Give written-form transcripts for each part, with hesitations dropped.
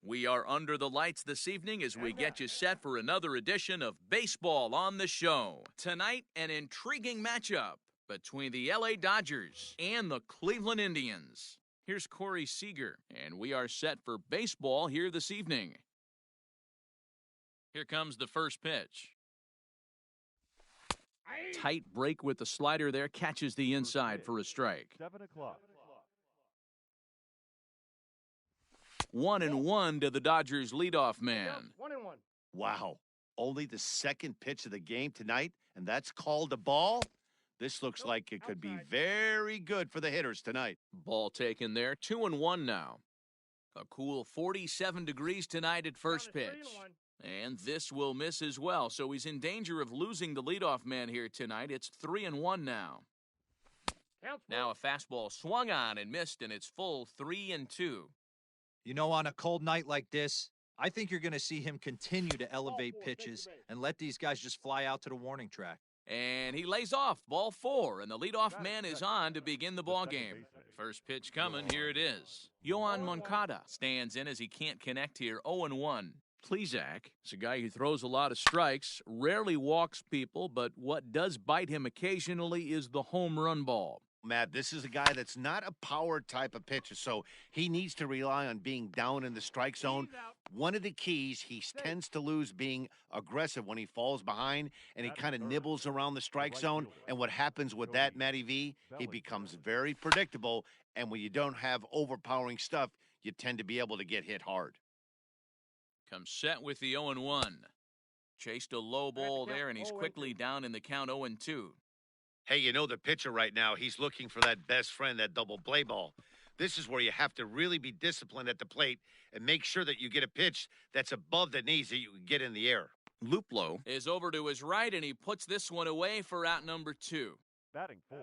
We are under the lights this evening as we get you set for another edition of Baseball on the Show. Tonight, an intriguing matchup between the LA Dodgers and the Cleveland Indians. Here's Corey Seager, and we are set for baseball here this evening. Here comes the first pitch. Tight break with the slider there, catches the inside for a strike. 7 o'clock. 1-1 to the Dodgers leadoff man. 1-1. Wow, only the second pitch of the game tonight, and that's called a ball? This looks like it could be very good for the hitters tonight. Ball taken there, 2-1 now. A cool 47 degrees tonight at first pitch. And this will miss as well, so he's in danger of losing the leadoff man here tonight. It's 3-1 now. Now a fastball swung on and missed, and it's full 3-2. You know, on a cold night like this, I think you're going to see him continue to elevate pitches and let these guys just fly out to the warning track. And he lays off, ball 4, and the leadoff man is on to begin the ball game. First pitch coming, here it is. Yohan Moncada stands in as he can't connect here, 0-1. Plesac is a guy who throws a lot of strikes, rarely walks people, but what does bite him occasionally is the home run ball. Matt, this is a guy that's not a power type of pitcher, so he needs to rely on being down in the strike zone. One of the keys, he tends to lose being aggressive when he falls behind, and he kind of nibbles around the strike zone. And what happens with that, Matty V, he becomes very predictable, and when you don't have overpowering stuff, you tend to be able to get hit hard. Comes set with the 0-1. Chased a low ball there, and he's quickly down in the count 0-2. Hey, you know the pitcher right now, he's looking for that best friend, that double play ball. This is where you have to really be disciplined at the plate and make sure that you get a pitch that's above the knees that you can get in the air. Luplow is over to his right, and he puts this one away for out number 2. Batting 4.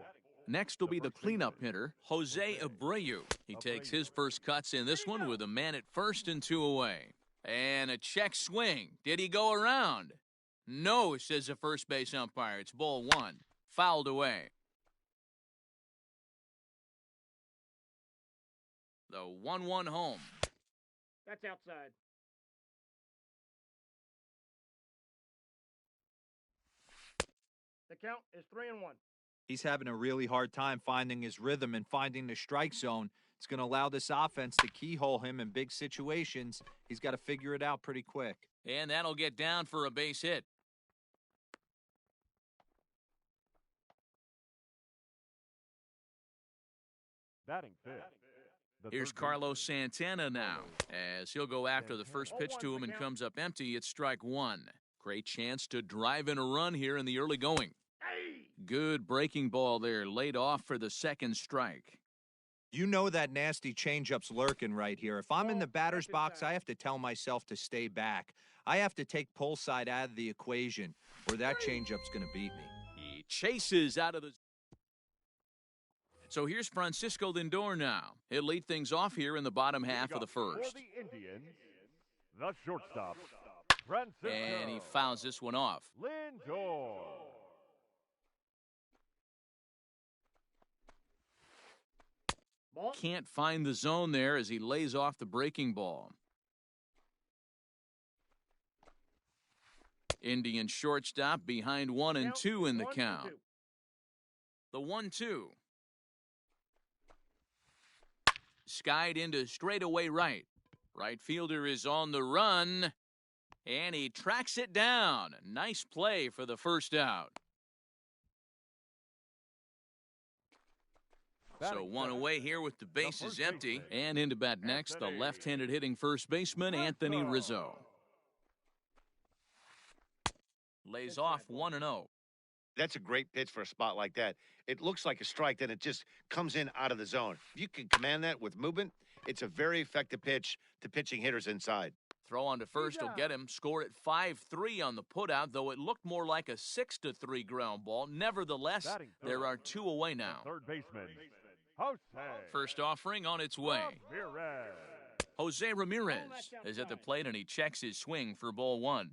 Next will be the cleanup hitter, Jose Abreu. He takes his first cuts in this one with a man at first and 2 away. And a check swing. Did he go around? No, says the first base umpire. It's ball 1. Fouled away. The 1-1 home. That's outside. The count is 3-1. He's having a really hard time finding his rhythm and finding the strike zone. It's going to allow this offense to keyhole him in big situations. He's got to figure it out pretty quick. And that'll get down for a base hit. Batting 5th. Here's Carlos Santana now, as he'll go after the first pitch to him and comes up empty. It's strike 1. Great chance to drive in a run here in the early going. Good breaking ball there, laid off for the second strike. You know that nasty changeup's lurking right here. If I'm in the batter's box, I have to tell myself to stay back. I have to take pull side out of the equation, or that changeup's going to beat me. He chases out of the... So here's Francisco Lindor now. He'll lead things off here in the bottom half of the first. For the Indians, the shortstop, Francisco. And he fouls this one off. Lindor. Can't find the zone there as he lays off the breaking ball. Indian shortstop behind 1-2 in the count. The 1-2. Skied into straightaway right. Right fielder is on the run, and he tracks it down. Nice play for the first out. So 1 away here with the bases empty. And into bat next, the left-handed hitting first baseman, Anthony Rizzo. Lays off 1-0. That's a great pitch for a spot like that. It looks like a strike, then it just comes in out of the zone. If you can command that with movement, it's a very effective pitch to pitching hitters inside. Throw on to first will get him. Score at 5-3 on the putout, though it looked more like a 6-3 ground ball. Nevertheless, there are 2 away now. Third baseman, Jose. First offering on its way. Ramirez. Jose Ramirez is at the plate, and he checks his swing for ball 1.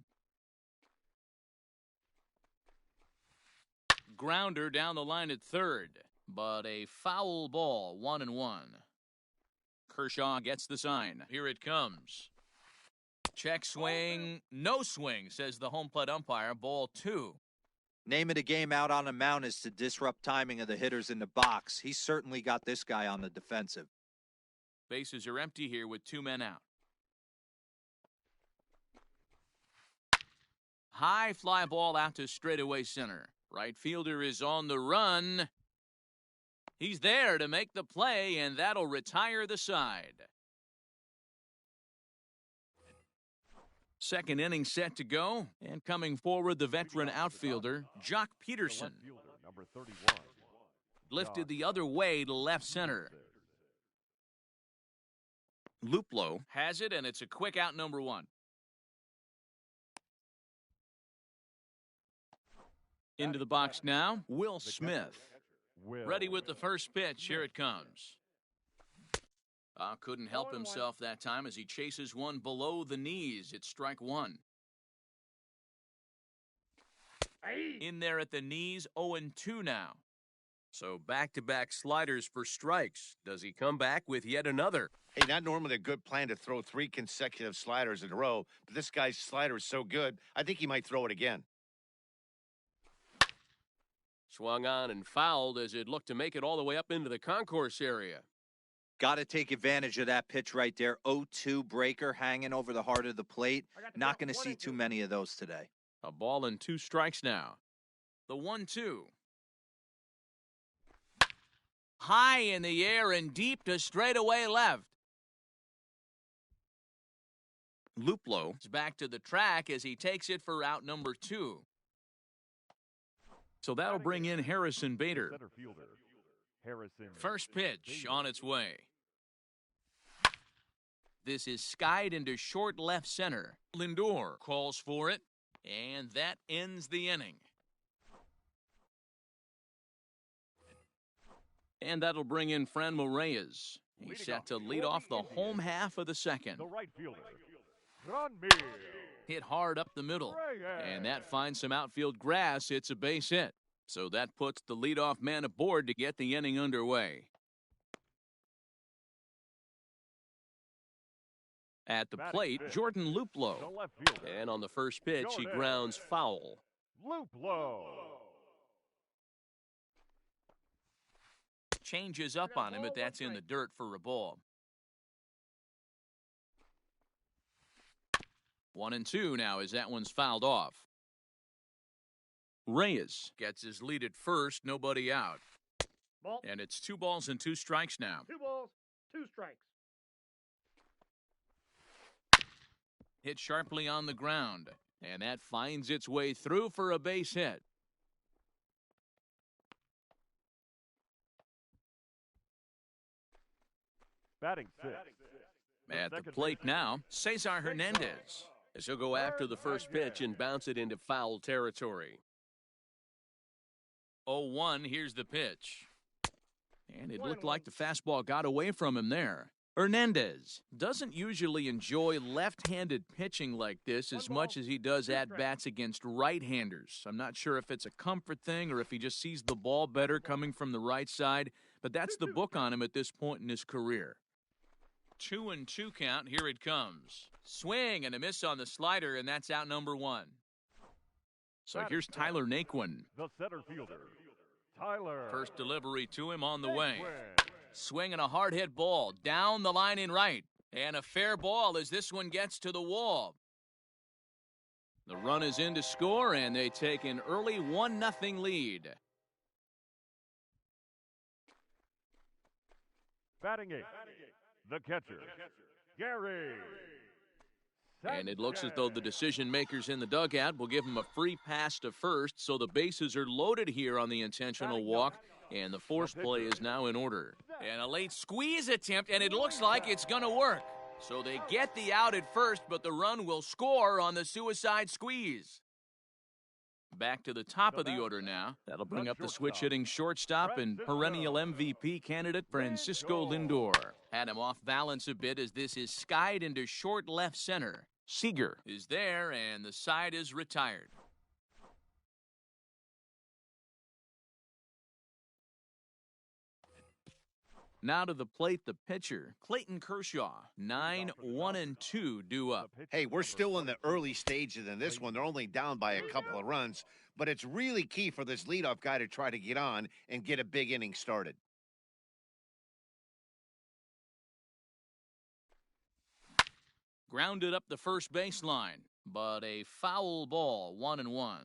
Grounder down the line at third, but a foul ball, 1-1. Kershaw gets the sign. Here it comes. Check swing, no swing, says the home plate umpire. Ball 2. Name of the game out on the mound is to disrupt timing of the hitters in the box. He's certainly got this guy on the defensive. Bases are empty here with 2 men out. High fly ball out to straightaway center. Right fielder is on the run. He's there to make the play, and that'll retire the side. Second inning set to go, and coming forward, the veteran outfielder, Jock Peterson. Number 31. Lifted the other way to left center. Luplow has it, and it's a quick out, number 1. Into the box now, Will Smith. Ready with the first pitch. Here it comes. Couldn't help himself that time as he chases one below the knees. It's strike 1. In there at the knees, 0-2 now. So back-to-back sliders for strikes. Does he come back with yet another? Hey, not normally a good plan to throw 3 consecutive sliders in a row, but this guy's slider is so good, I think he might throw it again. Swung on and fouled as it looked to make it all the way up into the concourse area. Got to take advantage of that pitch right there. 0-2 breaker hanging over the heart of the plate. Not going to see too many of those today. A ball and 2 strikes now. The 1-2. High in the air and deep to straightaway left. Luplow is back to the track as he takes it for out number 2. So that'll bring in Harrison Bader. First pitch on its way. This is skied into short left center. Lindor calls for it, and that ends the inning. And that'll bring in Franmil Reyes. He's set to lead off the home half of the second. The right fielder, Franmil. Hit hard up the middle, and that finds some outfield grass. It's a base hit. So that puts the leadoff man aboard to get the inning underway. At the plate, Jordan Luplow. The left fielder, And on the first pitch, he grounds foul. Luplow. Changes up on him, but that's in the dirt for a ball. 1-2 now as that one's fouled off. Reyes gets his lead at first, nobody out. Ball. And it's 2 balls and 2 strikes now. 2 balls, 2 strikes. Hit sharply on the ground, and that finds its way through for a base hit. Batting 6. At the plate now, Cesar Hernandez. As he'll go after the first pitch and bounce it into foul territory. 0-1, here's the pitch. And it looked like the fastball got away from him there. Hernandez doesn't usually enjoy left-handed pitching like this as much as he does at-bats against right-handers. I'm not sure if it's a comfort thing or if he just sees the ball better coming from the right side, but that's the book on him at this point in his career. 2-2 count, here it comes. Swing and a miss on the slider, and that's out number 1. So here's Tyler Naquin. The center fielder, Tyler. First delivery to him on the way. Swinging a hard hit ball down the line in right. And a fair ball as this one gets to the wall. The run is in to score, and they take an early 1-0 lead. Batting 8. The catcher, Gary. And it looks as though the decision makers in the dugout will give him a free pass to first, so the bases are loaded here on the intentional walk, and the force play is now in order. And a late squeeze attempt, and it looks like it's going to work. So they get the out at first, but the run will score on the suicide squeeze. Back to the top of the order now. That'll bring up the switch-hitting shortstop and perennial MVP candidate Francisco Lindor. Had him off balance a bit as this is skied into short left center. Seager is there, and the side is retired. Now to the plate, the pitcher, Clayton Kershaw. 9-1-2 due up. Hey, we're still in the early stages in this one. They're only down by a couple of runs, but it's really key for this leadoff guy to try to get on and get a big inning started. Grounded up the first baseline, but a foul ball, 1-1.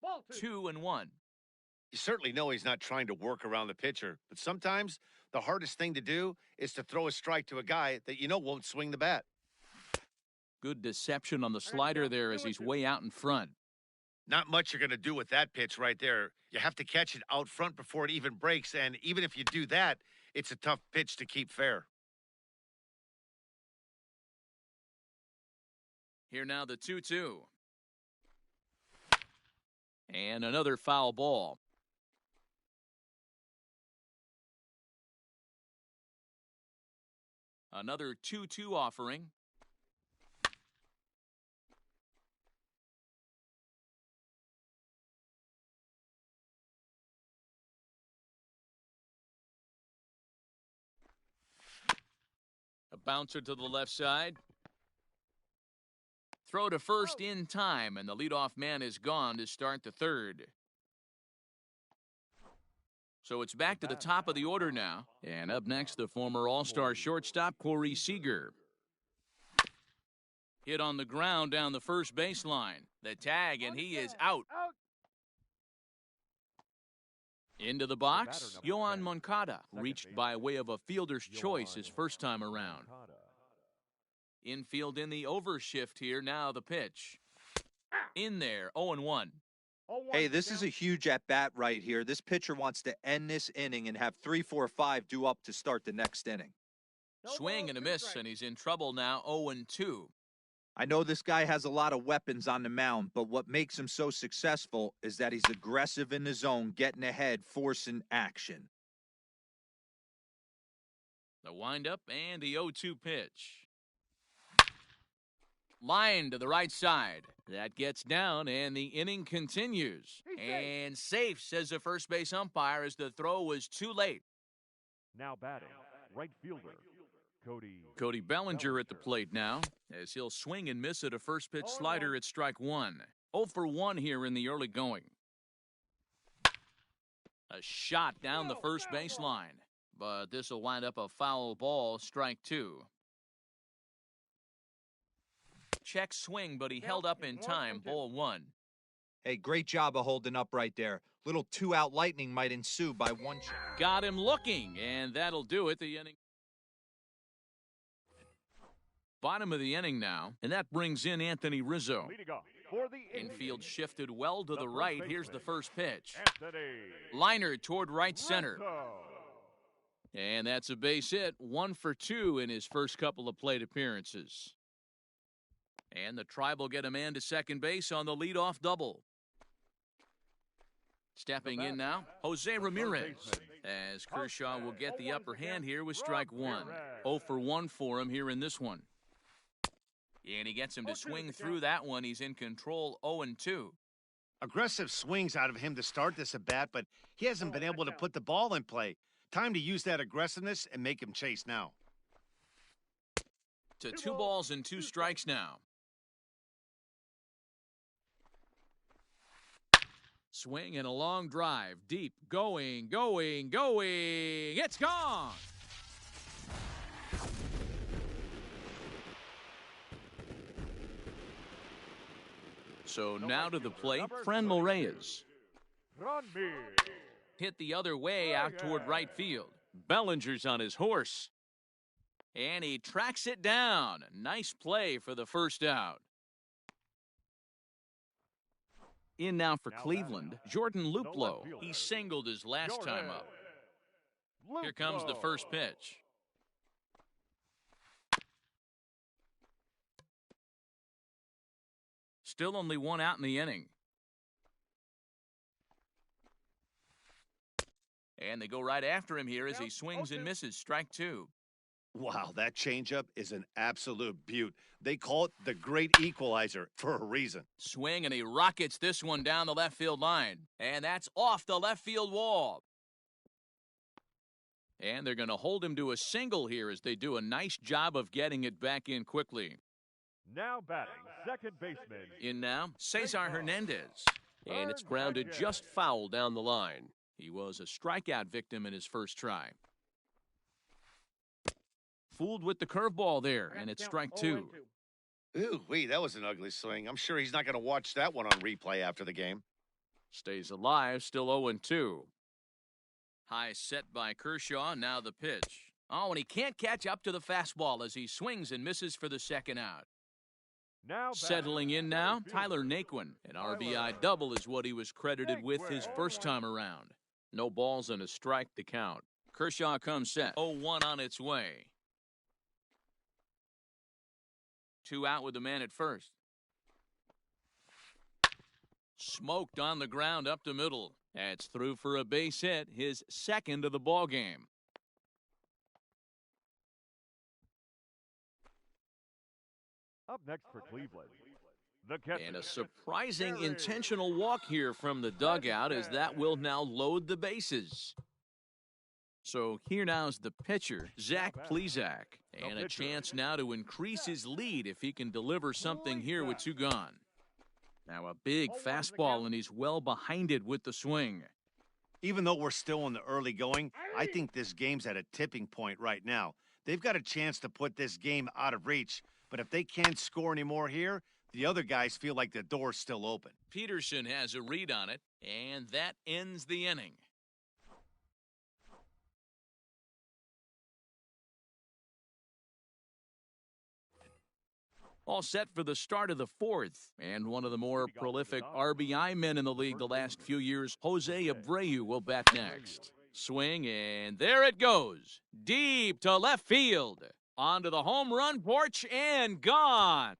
Ball 2-1. You certainly know he's not trying to work around the pitcher, but sometimes the hardest thing to do is to throw a strike to a guy that you know won't swing the bat. Good deception on the slider there as he's way out in front. Not much you're going to do with that pitch right there. You have to catch it out front before it even breaks, and even if you do that, it's a tough pitch to keep fair. Here now the 2-2. And another foul ball. Another 2-2 offering. A bouncer to the left side. Throw to first in time, and the leadoff man is gone to start the third. So it's back to the top of the order now. And up next, the former All-Star shortstop, Corey Seager. Hit on the ground down the first baseline. The tag, and he is out. Into the box, Yoan Moncada, reached by way of a fielder's choice his first time around. Infield in the overshift here, now the pitch. In there, 0-1. Hey, this is a huge at-bat right here. This pitcher wants to end this inning and have 3, 4, 5 due up to start the next inning. Swing and a miss, and he's in trouble now, 0-2. I know this guy has a lot of weapons on the mound, but what makes him so successful is that he's aggressive in the zone, getting ahead, forcing action. The windup and the 0-2 pitch. Line to the right side. That gets down, and the inning continues. And safe, says the first base umpire, as the throw was too late. Now batting, right fielder, Cody Bellinger at the plate now, as he'll swing and miss at a first pitch slider at strike one. 0 for 1 here in the early going. A shot down the first baseline, but this will wind up a foul ball, strike 2. Check swing, but he held up in time, ball 1. Hey, great job of holding up right there. Little 2-out lightning might ensue by one shot. Got him looking, and that'll do it. The inning. Bottom of the inning now, and that brings in Anthony Rizzo. leading off for the Infield shifted well to the right. Here's the first pitch. Anthony Liner toward right center. Rizzo. And that's a base hit, 1 for 2 in his first couple of plate appearances. And the Tribe will get a man to second base on the leadoff double. Stepping in now, Jose Ramirez, as Kershaw will get the upper hand here with strike 1. 0 for 1 for him here in this one. And he gets him to swing through that one. He's in control, 0-2. Aggressive swings out of him to start this at bat, but he hasn't been able to put the ball in play. Time to use that aggressiveness and make him chase now. To 2 balls and 2 strikes now. Swing and a long drive. Deep. Going. It's gone. So now to the plate, Fran Reyes. Ranmir. Hit the other way out toward right field. Bellinger's on his horse. And he tracks it down. Nice play for the first out. In now for Cleveland, Jordan Luplow. He singled his last time up. Here comes the first pitch. Still only 1 out in the inning. And they go right after him here as he swings and misses. Strike 2. Wow, that changeup is an absolute beaut. They call it the great equalizer for a reason. Swing, and he rockets this one down the left field line. And that's off the left field wall. And they're going to hold him to a single here as they do a nice job of getting it back in quickly. Now batting, second baseman. In now, Cesar Hernandez. And it's grounded just foul down the line. He was a strikeout victim in his first try. Fooled with the curveball there, and it's strike two. Ooh, that was an ugly swing. I'm sure he's not going to watch that one on replay after the game. Stays alive, still 0-2. High set by Kershaw, now the pitch. Oh, and he can't catch up to the fastball as he swings and misses for the second out. Now Settling in now, Tyler Naquin. An RBI double is what he was credited with his first time around. No balls and a strike to count. Kershaw comes set. 0-1 on its way. 2 out with the man at first. Smoked on the ground up the middle. That's through for a base hit, his second of the ball game. Up next for Cleveland, the catcher. And a surprising intentional walk here from the dugout as that will now load the bases. So here now is the pitcher, Zach Plesac. And a chance now to increase his lead if he can deliver something here with 2 gone. Now a big fastball, and he's well behind it with the swing. Even though we're still in the early going, I think this game's at a tipping point right now. They've got a chance to put this game out of reach, but if they can't score anymore here, the other guys feel like the door's still open. Peterson has a read on it, and that ends the inning. All set for the start of the fourth. And one of the more prolific RBI men in the league the last few years, Jose Abreu, will bat next. Swing, and there it goes. Deep to left field. Onto the home run porch, and gone.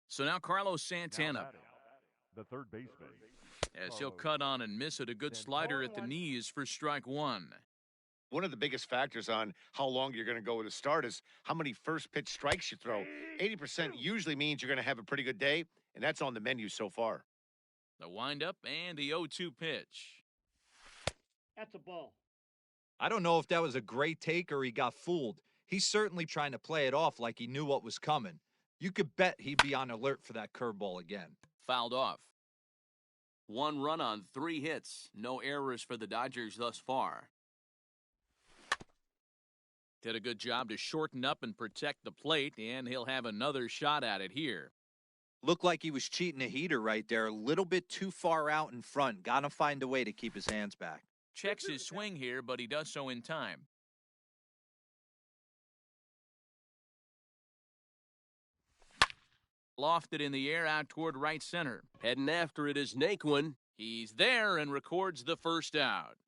So now Carlos Santana. The third baseman. As he'll cut on and miss it, a good slider at the knees for strike one. One of the biggest factors on how long you're going to go with a start is how many first pitch strikes you throw. 80% usually means you're going to have a pretty good day, and that's on the menu so far. The windup and the 0-2 pitch. That's a ball. I don't know if that was a great take or he got fooled. He's certainly trying to play it off like he knew what was coming. You could bet he'd be on alert for that curveball again. Fouled off. 1 run on 3 hits. No errors for the Dodgers thus far. Did a good job to shorten up and protect the plate, and he'll have another shot at it here. Looked like he was cheating a heater right there. A little bit too far out in front. Got to find a way to keep his hands back. Checks his swing here, but he does so in time. Lofted in the air out toward right center. Heading after it is Naquin. He's there and records the first out.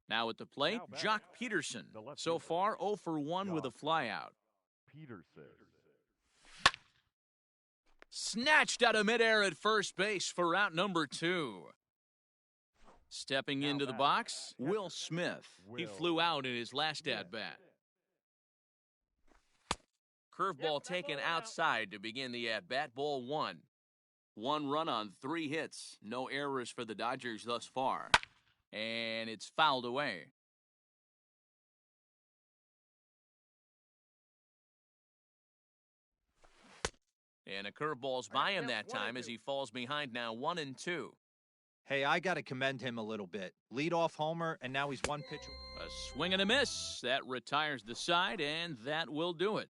Now at the plate, Jock Peterson. So far, 0 for 1 with a flyout. Peterson. Snatched out of midair at first base for out number 2. Stepping into the box, Will Smith. He flew out in his last at-bat. Curveball taken outside to begin the at-bat. Ball 1. 1 run on 3 hits. No errors for the Dodgers thus far. And it's fouled away. And a curveball's by him that time as he falls behind now 1-2. Hey, I got to commend him a little bit. Leadoff homer, and now he's 1 pitch. A swing and a miss. That retires the side, and that will do it.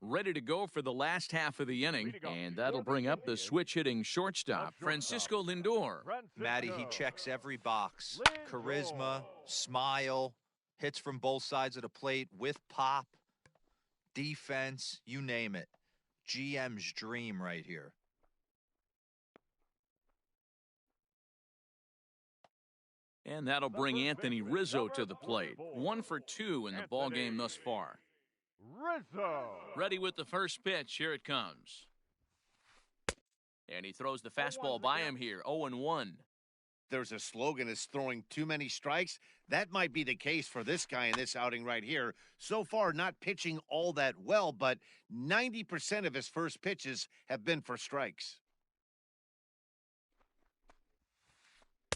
Ready to go for the last half of the inning, and that'll bring up the switch-hitting shortstop, Francisco Lindor. Matty, he checks every box. Charisma, smile, hits from both sides of the plate with pop, defense, you name it. GM's dream right here. And that'll bring Anthony Rizzo to the plate. 1 for 2 in the ball game thus far. Rizzo. Ready with the first pitch. Here it comes. And he throws the fastball by him here. 0-1. There's a slogan is throwing too many strikes. That might be the case for this guy in this outing right here. So far, not pitching all that well, but 90% of his first pitches have been for strikes.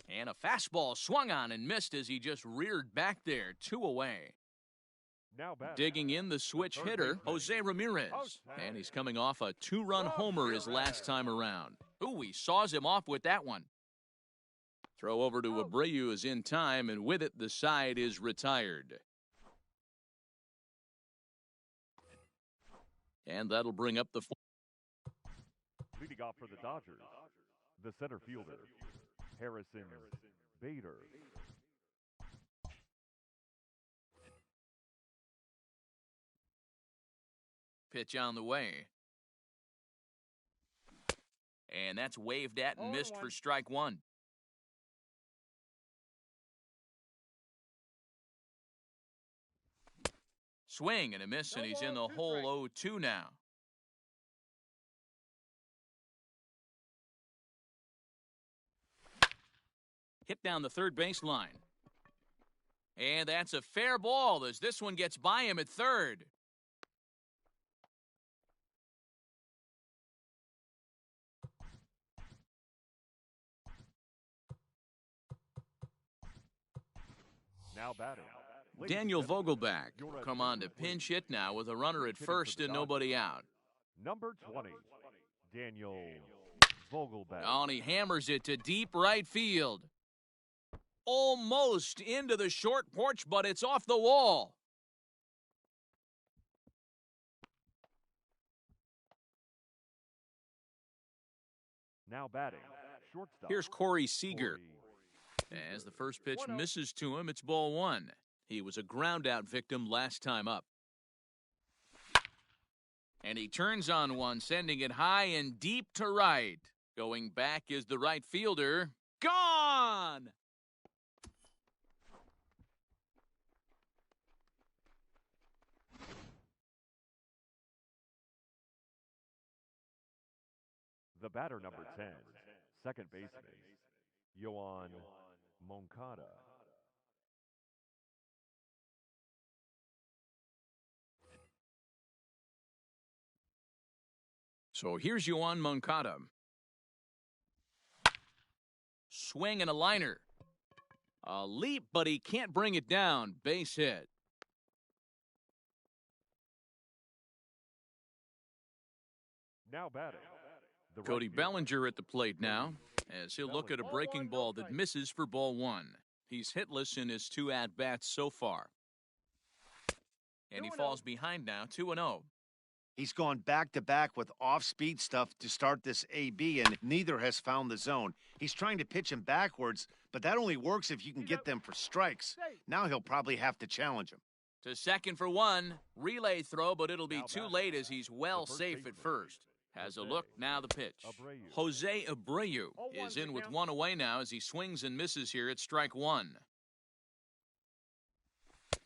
And a fastball swung on and missed as he just reared back there. 2 away. Now batting. Digging in the switch hitter, Jose Ramirez. And he's coming off a 2-run homer his last time around. Ooh, he saws him off with that one. Throw over to Abreu is in time, and with it, the side is retired. And that'll bring up the... Leading off for the Dodgers, the center fielder, Harrison Bader. Pitch on the way. And that's waved at and missed for strike 1. Swing and a miss, and he's in the hole 0-2 now. Hit down the third baseline. And that's a fair ball as this one gets by him at third. Now batting. Daniel Vogelback will come on to pinch hit now with a runner at first and nobody out. Number 20, Daniel Vogelback. Oh, and he hammers it to deep right field. Almost into the short porch, but it's off the wall. Now batting. Shortstop. Here's Corey Seager. As the first pitch misses to him, it's ball 1. He was a ground-out victim last time up. And he turns on one, sending it high and deep to right. Going back is the right fielder. Gone! The batter, number 10, second baseman, Yoan Moncada. So here's Yoan Moncada. Swing and a liner. A leap, but he can't bring it down. Base hit. Now batting. The right Cody fielder. Bellinger at the plate now, as he'll look at a breaking ball that misses for ball 1. He's hitless in his 2 at-bats so far. And he falls behind now, 2-0. He's gone back-to-back with off-speed stuff to start this AB, and neither has found the zone. He's trying to pitch him backwards, but that only works if you can get them for strikes. Now he'll probably have to challenge him. To second for 1. Relay throw, but it'll be too late as he's well safe at first. Has a look, now the pitch. Jose Abreu is in with 1 away now as he swings and misses here at strike 1.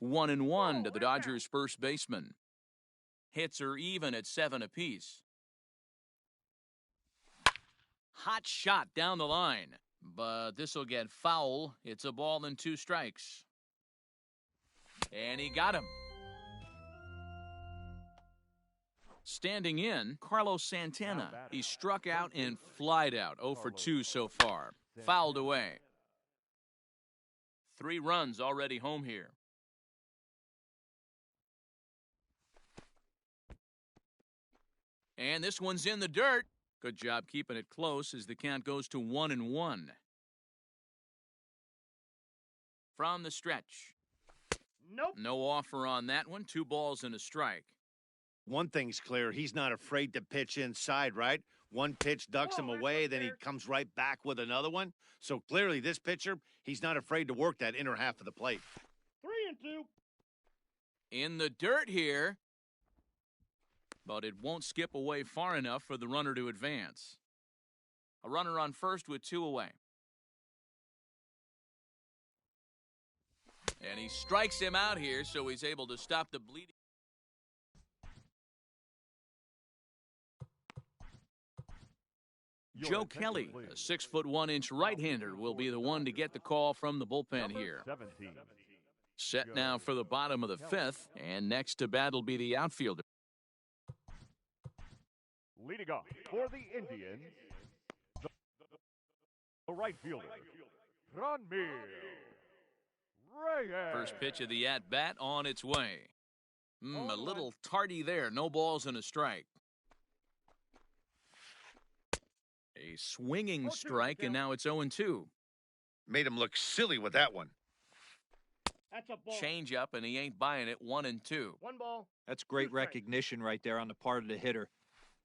1-1 to the Dodgers' first baseman. Hits are even at 7 apiece. Hot shot down the line, but this will get foul. It's a ball and 2 strikes. And he got him. Standing in, Carlos Santana. He struck out and flied out. 0 for 2 so far. Fouled away. 3 runs already home here. And this one's in the dirt. Good job keeping it close as the count goes to 1-1. From the stretch. Nope. No offer on that one. 2 balls and a strike. One thing's clear, he's not afraid to pitch inside, right? One pitch ducks him away, then he comes right back with another one. So clearly this pitcher, he's not afraid to work that inner half of the plate. 3-2. In the dirt here. But it won't skip away far enough for the runner to advance. A runner on first with 2 away. And he strikes him out here, so he's able to stop the bleeding. Joe Kelly, a 6'1" right-hander, will be the one to get the call from the bullpen here. 17. Set now for the bottom of the fifth, and next to bat will be the outfielder. Leading off for the Indians, the right fielder, Ranmir Reyes. First pitch of the at-bat on its way. A little tardy there. No balls and a strike. A swinging strike, and now it's 0-2. Made him look silly with that one. That's a ball. Change up, and he ain't buying it. 1-2. One ball. That's great recognition right there on the part of the hitter.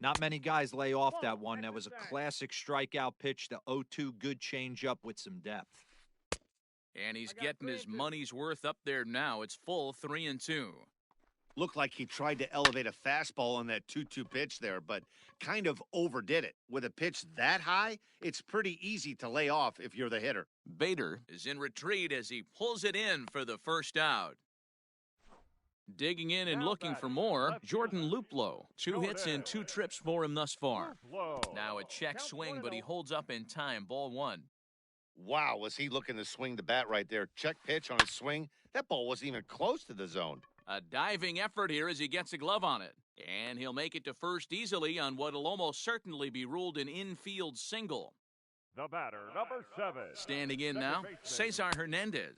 Not many guys lay off that one. That was a classic strikeout pitch. The 0-2 good changeup with some depth. And he's getting his money's worth up there now. It's full 3-2. Looked like he tried to elevate a fastball on that 2-2 pitch there, but kind of overdid it. With a pitch that high, it's pretty easy to lay off if you're the hitter. Bader is in retreat as he pulls it in for the first out. Digging in and looking for more, Jordan Luplow. 2 hits and 2 trips for him thus far. Now a check swing, but he holds up in time. Ball 1. Wow, was he looking to swing the bat right there. Check pitch on his swing. That ball wasn't even close to the zone. A diving effort here as he gets a glove on it. And he'll make it to first easily on what'll almost certainly be ruled an infield single. The batter, number 7. Standing in now, Cesar Hernandez,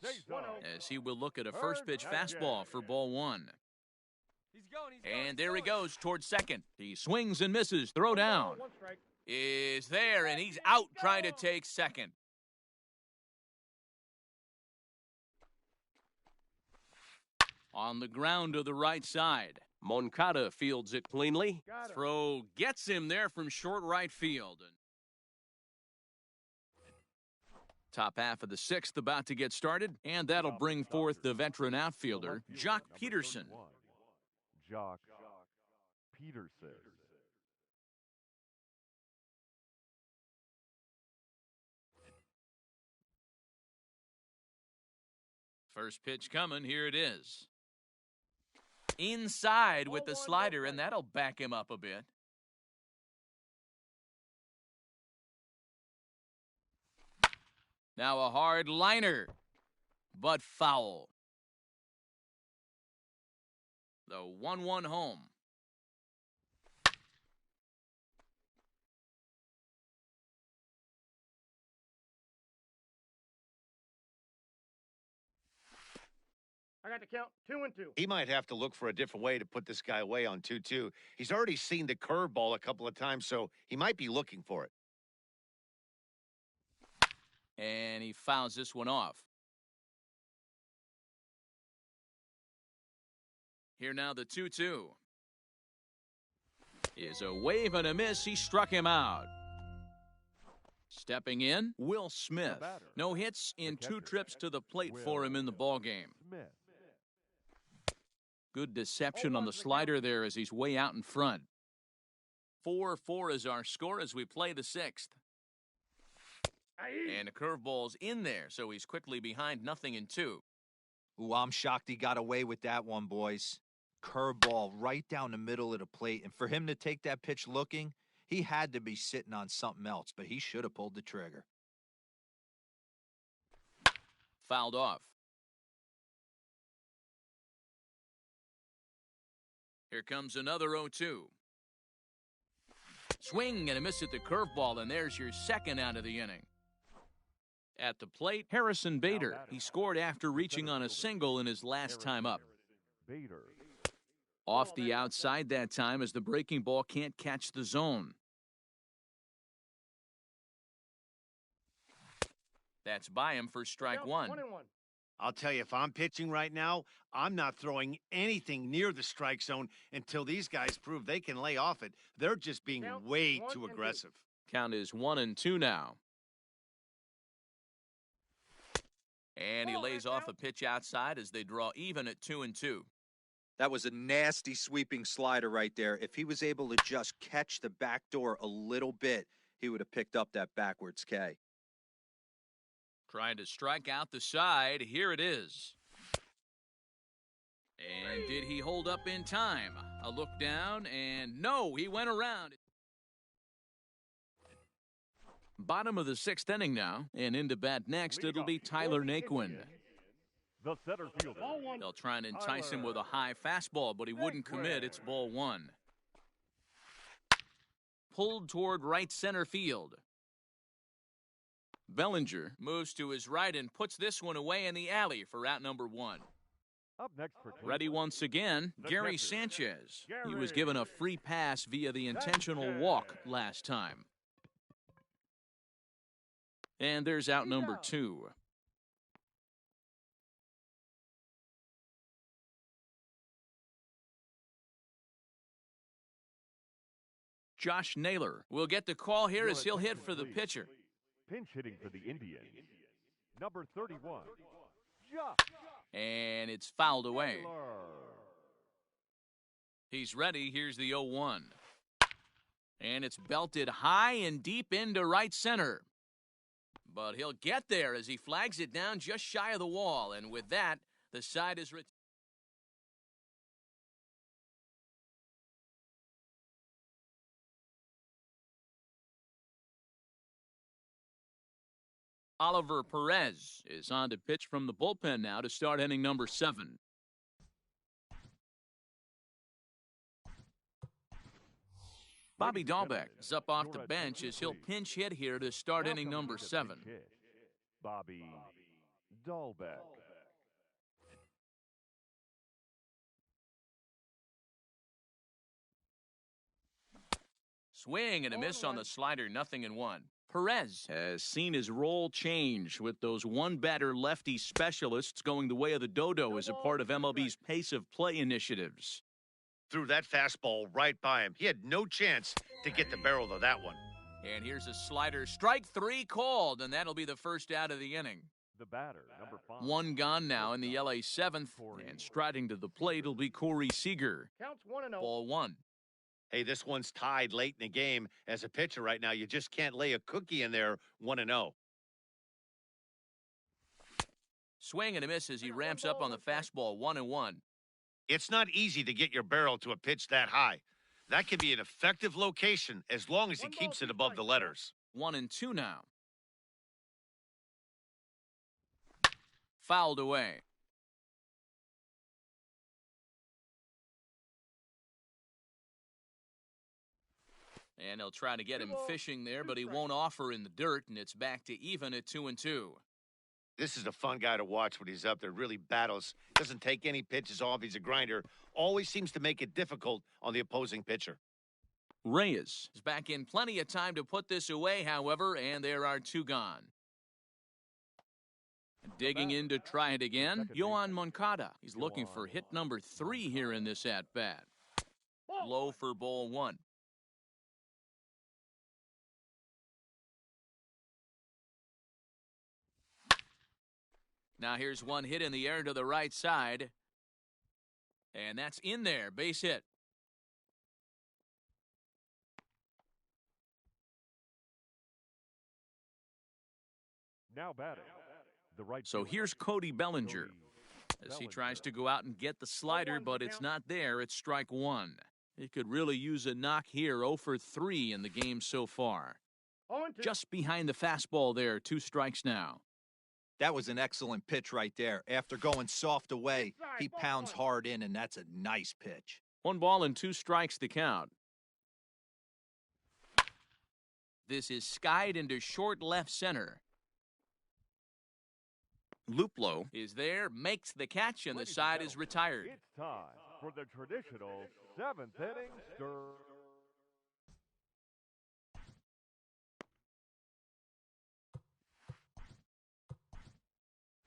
as he will look at a first pitch fastball for ball 1. And there he goes towards second. He swings and misses. Throw down is there, and he's out trying to take second. On the ground to the right side. Moncada fields it cleanly. Throw gets him there from short right field. Top half of the 6th about to get started, and that'll bring forth the veteran outfielder, Jock Peterson. Jock Peterson. First pitch coming, here it is. Inside with the slider, and that'll back him up a bit. Now a hard liner, but foul. The 1-1 home. I got the count. 2-2. He might have to look for a different way to put this guy away on 2-2. He's already seen the curveball a couple of times, so he might be looking for it. And he fouls this one off. Here now the 2-2. Is a wave and a miss. He struck him out. Stepping in, Will Smith. No hits in 2 trips to the plate for him in the ballgame. Good deception on the slider there as he's way out in front. 4-4 is our score as we play the 6th. And a curveball's in there, so he's quickly behind 0-2. Ooh, I'm shocked he got away with that one, boys. Curveball right down the middle of the plate. And for him to take that pitch looking, he had to be sitting on something else, but he should have pulled the trigger. Fouled off. Here comes another 0-2. Swing and a miss at the curveball, and there's your second out of the inning. At the plate, Harrison Bader. He scored after reaching on a single in his last time up. Off the outside that time as the breaking ball can't catch the zone. That's by him for strike 1. I'll tell you, if I'm pitching right now, I'm not throwing anything near the strike zone until these guys prove they can lay off it. They're just being way too aggressive. Count is 1-2 now. And he lays off a pitch outside as they draw even at 2-2. That was a nasty sweeping slider right there. If he was able to just catch the back door a little bit, he would have picked up that backwards K. Trying to strike out the side. Here it is. And did he hold up in time? A look down, and no, he went around. Bottom of the sixth inning now, and into bat next, it'll be Tyler Naquin. The center fielder. Ball one. They'll try and entice him with a high fastball, but he wouldn't commit. It's ball one. Pulled toward right center field. Bellinger moves to his right and puts this one away in the alley for out number one. Up next for Cleveland. Ready once again, Gary catcher, Sanchez. He was Gary given a free pass via the intentional walk last time. And there's out number two. Josh Naylor will get the call here as he'll hit for the pitcher. Pinch hitting for the Indians. Number 31. Josh And it's fouled away. Naylor. He's ready. Here's the 0-1. And it's belted high and deep into right center. But he'll get there as he flags it down just shy of the wall. And with that, the side is retired. Oliver Perez is on to pitch from the bullpen now to start inning number 7. Bobby Dahlbeck is up off the bench as he'll pinch hit here to start inning number 7. Bobby Dahlbeck. Swing and a miss on the slider, 0-1. Perez has seen his role change with those one-batter lefty specialists going the way of the dodo as a part of MLB's pace of play initiatives. Threw that fastball right by him. He had no chance to get the barrel of that one. And here's a slider. Strike 3 called, and that'll be the first out of the inning. The batter, number 5. One gone now in the LA 7th, and striding to the plate will be Corey Seager. Counts 1-0. Ball 1. Hey, this one's tied late in the game. As a pitcher right now, you just can't lay a cookie in there 1-0. Swing and a miss as he ramps up on the fastball, 1-1. It's not easy to get your barrel to a pitch that high. That can be an effective location as long as he keeps it above the letters. 1-2 now. Fouled away. And they'll try to get him fishing there, but he won't offer in the dirt, and it's back to even at 2-2. This is a fun guy to watch when he's up there. Really battles. Doesn't take any pitches off. He's a grinder. Always seems to make it difficult on the opposing pitcher. Reyes is back in plenty of time to put this away, however, and there are 2 gone. Digging in to try it again, Yoan Moncada. He's looking for hit number 3 here in this at-bat. Low for ball 1. Now here's one hit in the air to the right side. And that's in there, base hit. Now batting. The right So fielder. here's Cody Bellinger as he tries to go out and get the slider, but it's not there. It's strike 1. He could really use a knock here, 0 for 3 in the game so far. 0-2. Just behind the fastball there, 2 strikes now. That was an excellent pitch right there. After going soft away, he pounds hard in, and that's a nice pitch. 1 ball and 2 strikes to count. This is skied into short left center. Luplo is there, makes the catch, and the side is retired. It's time for the traditional 7th inning stir.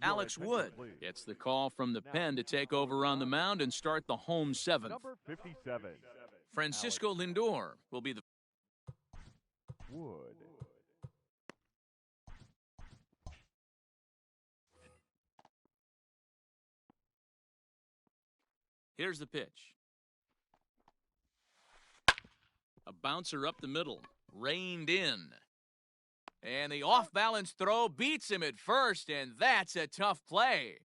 Alex Wood gets the call from the pen to take over on the mound and start the home 7th. Number 57. Francisco Lindor will be the Wood. Here's the pitch. A bouncer up the middle, reined in. And the off-balance throw beats him at first, and that's a tough play.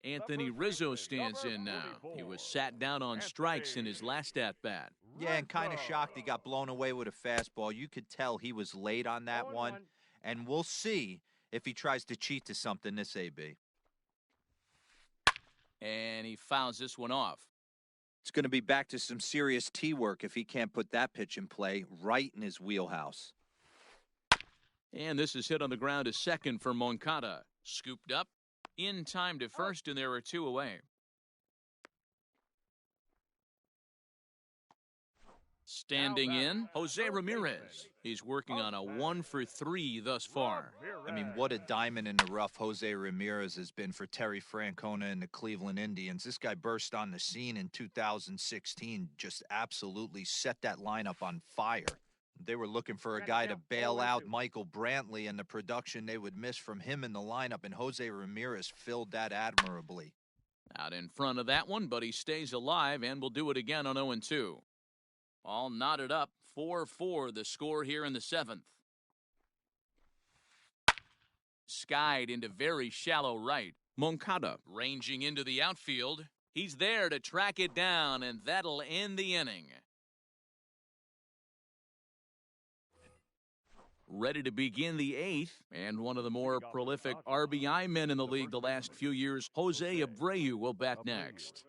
Anthony Rizzo stands in now. He was sat down on strikes in his last at-bat. Yeah, and kind of shocked he got blown away with a fastball. You could tell he was late on that one. And we'll see if he tries to cheat to something this AB. And he fouls this one off. It's going to be back to some serious tee work if he can't put that pitch in play right in his wheelhouse. And this is hit on the ground to second for Moncada. Scooped up, in time to first, and there are two away. Standing in, Jose Ramirez. He's working on a 1-for-3 thus far. I mean, what a diamond in the rough Jose Ramirez has been for Terry Francona and the Cleveland Indians. This guy burst on the scene in 2016, just absolutely set that lineup on fire. They were looking for a guy to bail out Michael Brantley, and the production they would miss from him in the lineup, and Jose Ramirez filled that admirably. Out in front of that one, but he stays alive and will do it again on 0-2. All knotted up, 4-4 the score here in the seventh. Skied into very shallow right. Moncada ranging into the outfield. He's there to track it down, and that'll end the inning. Ready to begin the eighth, and one of the more prolific RBI men in the league the last few years, Jose Abreu, will bat next.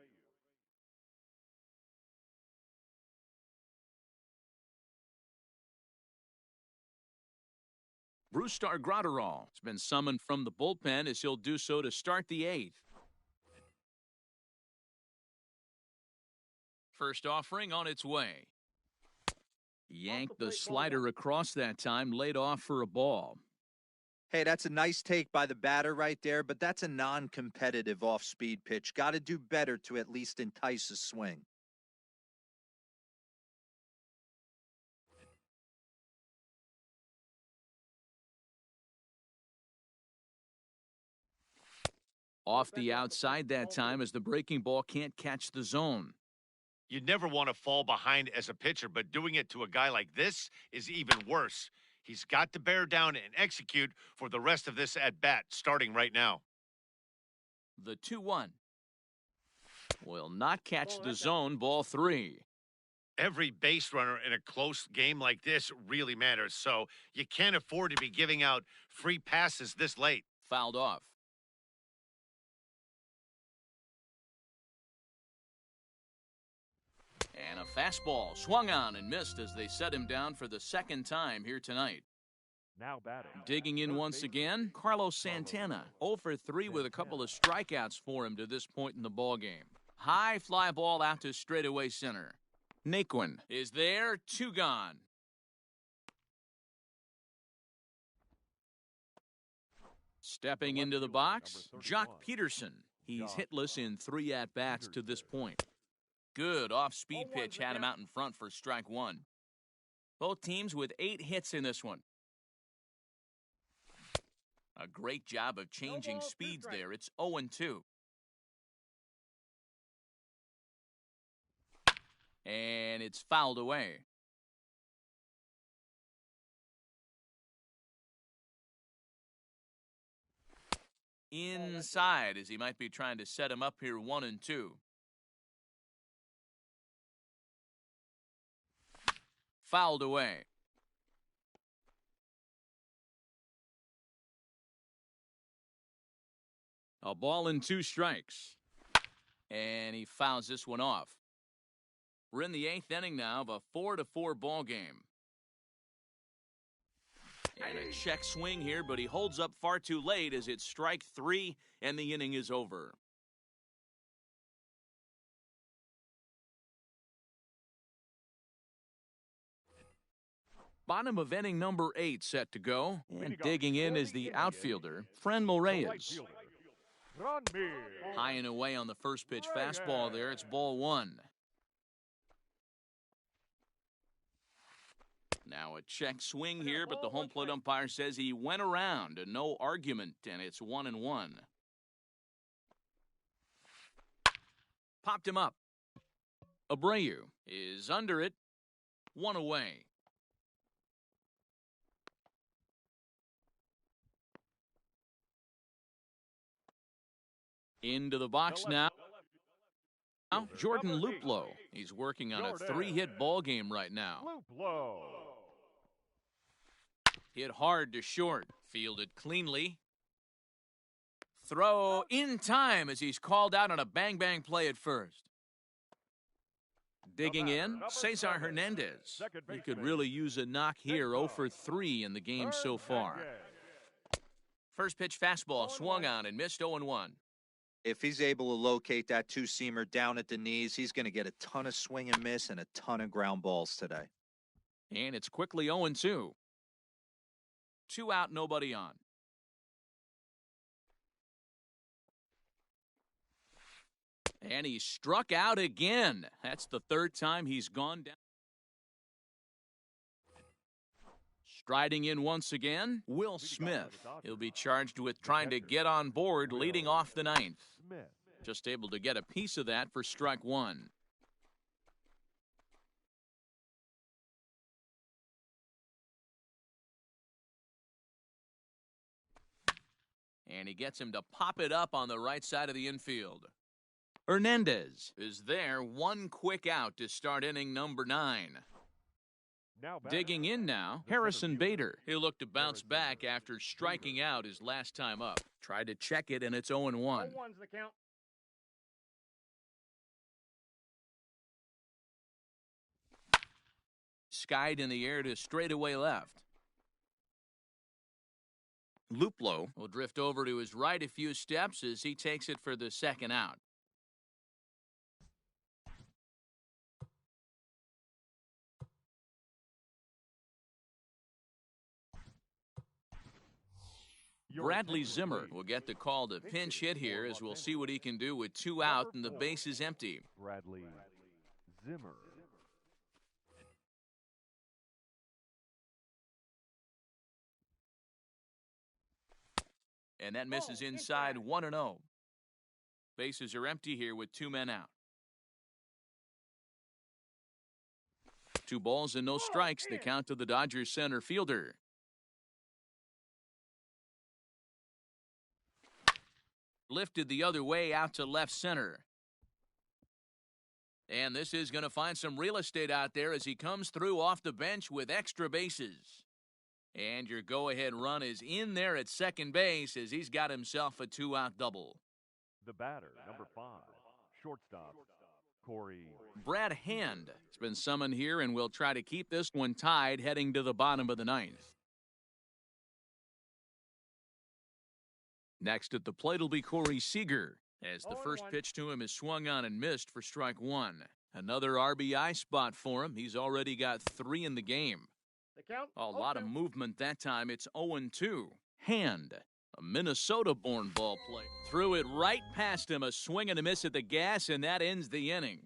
Brustar Graterol has been summoned from the bullpen as he'll do so to start the eighth. First offering on its way. Yanked the slider across that time, laid off for a ball. Hey, that's a nice take by the batter right there, but that's a non-competitive off-speed pitch. Got to do better to at least entice a swing. Off the outside that time as the breaking ball can't catch the zone. You'd never want to fall behind as a pitcher, but doing it to a guy like this is even worse. He's got to bear down and execute for the rest of this at-bat, starting right now. The 2-1. Will not catch the zone, ball 3. Every base runner in a close game like this really matters, so you can't afford to be giving out free passes this late. Fouled off. And a fastball swung on and missed as they set him down for the second time here tonight. Now batting. Digging in once again, Carlos Santana. 0 for 3 with a couple of strikeouts for him to this point in the ballgame. High fly ball out to straightaway center. Naquin is there, 2 gone. Stepping into the box, Jock Peterson. He's hitless in 3 at-bats to this point. Good off-speed pitch had him out in front for strike 1. Both teams with 8 hits in this one. A great job of changing speeds there. It's 0-2. And it's fouled away. Inside as he might be trying to set him up here 1-2. Fouled away. A ball and 2 strikes. And he fouls this one off. We're in the 8th inning now of a 4-4 ball game. And a check swing here, but he holds up far too late as it's strike 3 and the inning is over. Bottom of inning number 8 set to go. And digging in is the outfielder, Fran Moraes. High and away on the first pitch fastball there. It's ball 1. Now a check swing here, but the home plate umpire says he went around. No argument, and it's 1-1. Popped him up. Abreu is under it. 1 away. Into the box now. Jordan Luplow. He's working on a 3-hit ball game right now. Luplow. Hit hard to short. Fielded cleanly. Throw in time as he's called out on a bang-bang play at first. Digging in, Cesar Hernandez. He could really use a knock here, 0 for 3 in the game so far. First pitch fastball swung on and missed 0-1. If he's able to locate that two-seamer down at the knees, he's going to get a ton of swing and miss and a ton of ground balls today. And it's quickly 0-2. 2 out, nobody on. And he struck out again. That's the 3rd time he's gone down. Striding in once again, Will Smith. He'll be charged with trying to get on board leading off the 9th. Just able to get a piece of that for strike 1. And he gets him to pop it up on the right side of the infield. Hernandez is there, 1 quick out to start inning number 9. Digging in now, Harrison Bader. He'll look to bounce back after striking out his last time up. Tried to check it, and it's 0-1. 0-1's the count. Skied in the air to straightaway left. Luplow will drift over to his right a few steps as he takes it for the 2nd out. Bradley Zimmer will get the call to pinch hit here, as we'll see what he can do with 2 out and the base is empty. Bradley Zimmer. And that misses inside, 1-0. Bases are empty here with 2 men out. 2 balls and no strikes, the count to the Dodgers center fielder. Lifted the other way out to left center. And this is going to find some real estate out there as he comes through off the bench with extra bases. And your go-ahead run is in there at second base as he's got himself a 2-out double. The batter, number 5, shortstop, Corey. Brad Hand has been summoned here and will try to keep this one tied heading to the bottom of the 9th. Next at the plate will be Corey Seager, as the first pitch to him is swung on and missed for strike 1. Another RBI spot for him. He's already got 3 in the game. A lot of movement that time. It's 0-2. Hand, a Minnesota-born ball player. Threw it right past him, a swing and a miss at the gas, and that ends the inning.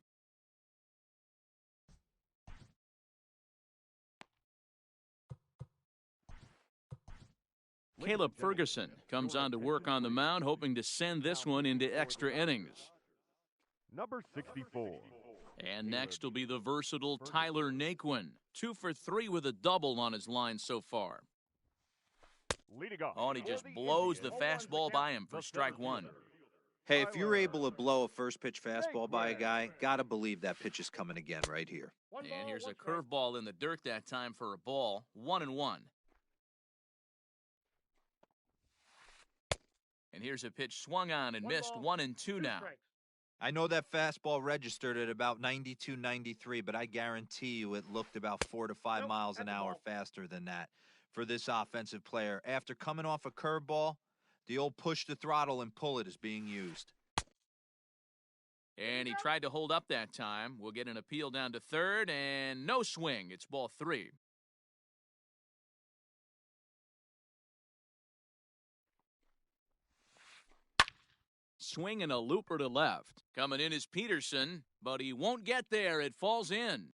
Caleb Ferguson comes on to work on the mound, hoping to send this one into extra innings. Number 64. And next will be the versatile Tyler Naquin. 2 for 3 with a double on his line so far. Oh, and he just blows the fastball by him for strike 1. Hey, if you're able to blow a first pitch fastball by a guy, gotta believe that pitch is coming again right here. And here's a curveball in the dirt that time for a ball. 1-1. And here's a pitch swung on and missed. 1-2 now. I know that fastball registered at about 92, 93, but I guarantee you it looked about 4 to 5 miles an hour faster than that for this offensive player. After coming off a curveball, the old push the throttle and pull it is being used. And he tried to hold up that time. We'll get an appeal down to third, and no swing. It's ball 3. Swing and a looper to left. Coming in is Peterson, but he won't get there. It falls in.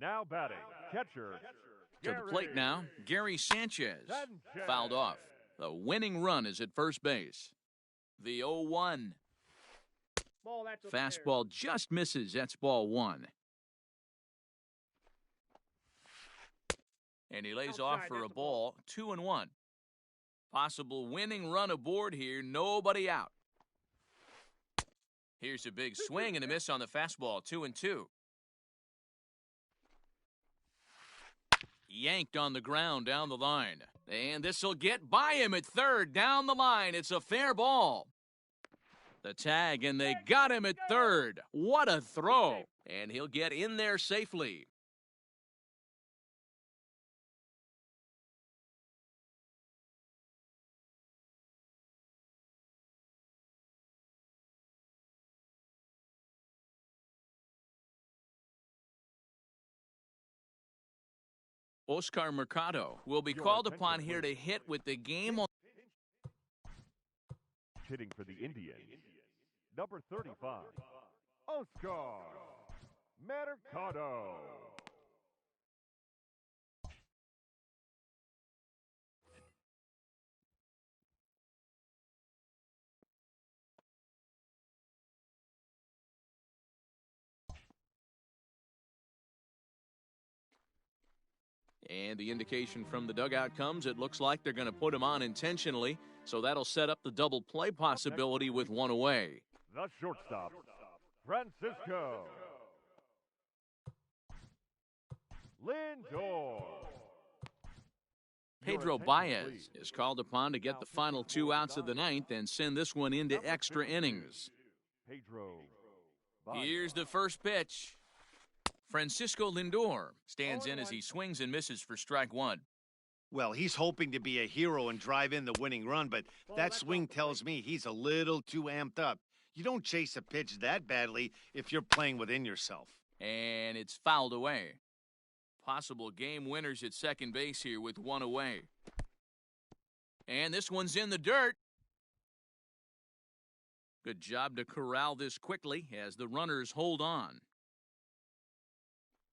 Now batting, catcher. To the plate now, Gary Sanchez. Fouled off. The winning run is at first base. The 0-1. Fastball just misses. That's ball 1. And he lays off Outside, for a that's a ball, 2-1. Possible winning run aboard here, nobody out. Here's a big swing and a miss on the fastball, 2-2. Yanked on the ground down the line. And this will get by him at third, down the line. It's a fair ball. The tag, and they got him at third. What a throw. And he'll get in there safely. Oscar Mercado will be called upon here to hit with the game on. Hitting for the Indians, number 35, Oscar Mercado. And the indication from the dugout comes, it looks like they're going to put him on intentionally, so that'll set up the double play possibility with one away. The shortstop, Francisco Lindor. Pedro Baez is called upon to get the final 2 outs of the ninth and send this one into extra innings. Pedro. Here's the first pitch. Francisco Lindor stands in as he swings and misses for strike one. Well, he's hoping to be a hero and drive in the winning run, but that swing tells me he's a little too amped up. You don't chase a pitch that badly if you're playing within yourself. And it's fouled away. Possible game winners at second base here with one away. And this one's in the dirt. Good job to corral this quickly as the runners hold on.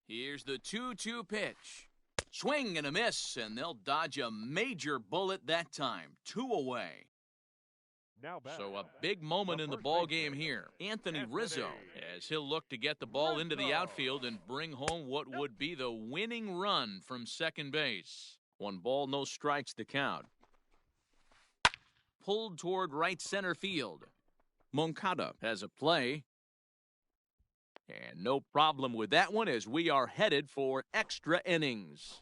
Here's the 2-2 pitch. Swing and a miss, and they'll dodge a major bullet that time. 2 away. So a big moment in the ball game here. Anthony Rizzo, as he'll look to get the ball into the outfield and bring home what would be the winning run from second base. 1 ball, no strikes to count. Pulled toward right center field. Moncada has a play. And no problem with that one as we are headed for extra innings.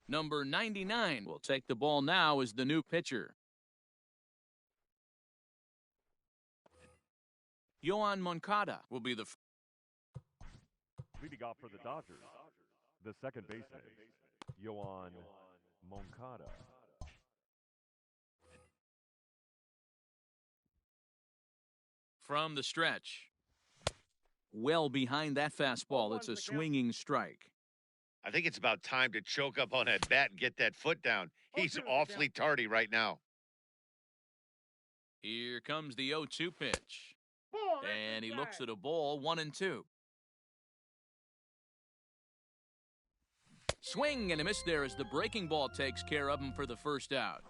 Number 99 will take the ball now as the new pitcher. Yoan Moncada will be the leading off for the Dodgers, the second baseman, Yoan Moncada. from the stretch. Well behind that fastball. It's a swinging strike. I think it's about time to choke up on that bat and get that foot down. He's awfully tardy right now. Here comes the 0-2 pitch. And he looks at a ball, 1-2. Swing and a miss there as the breaking ball takes care of him for the first out.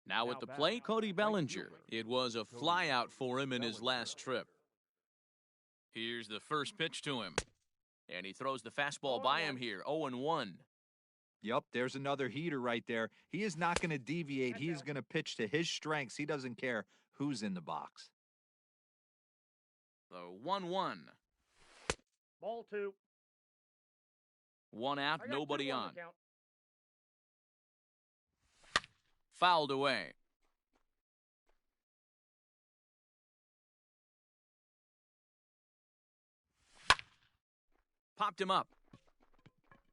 Now at the plate, Cody Bellinger. It was a flyout for him in his last trip. Here's the first pitch to him. And he throws the fastball by him here, 0-1. Yep, there's another heater right there. He is not going to deviate. He's going to pitch to his strengths. He doesn't care who's in the box. The 1-1. Ball 2. 1 out, I got nobody 2 on. the count. Fouled away. Popped him up.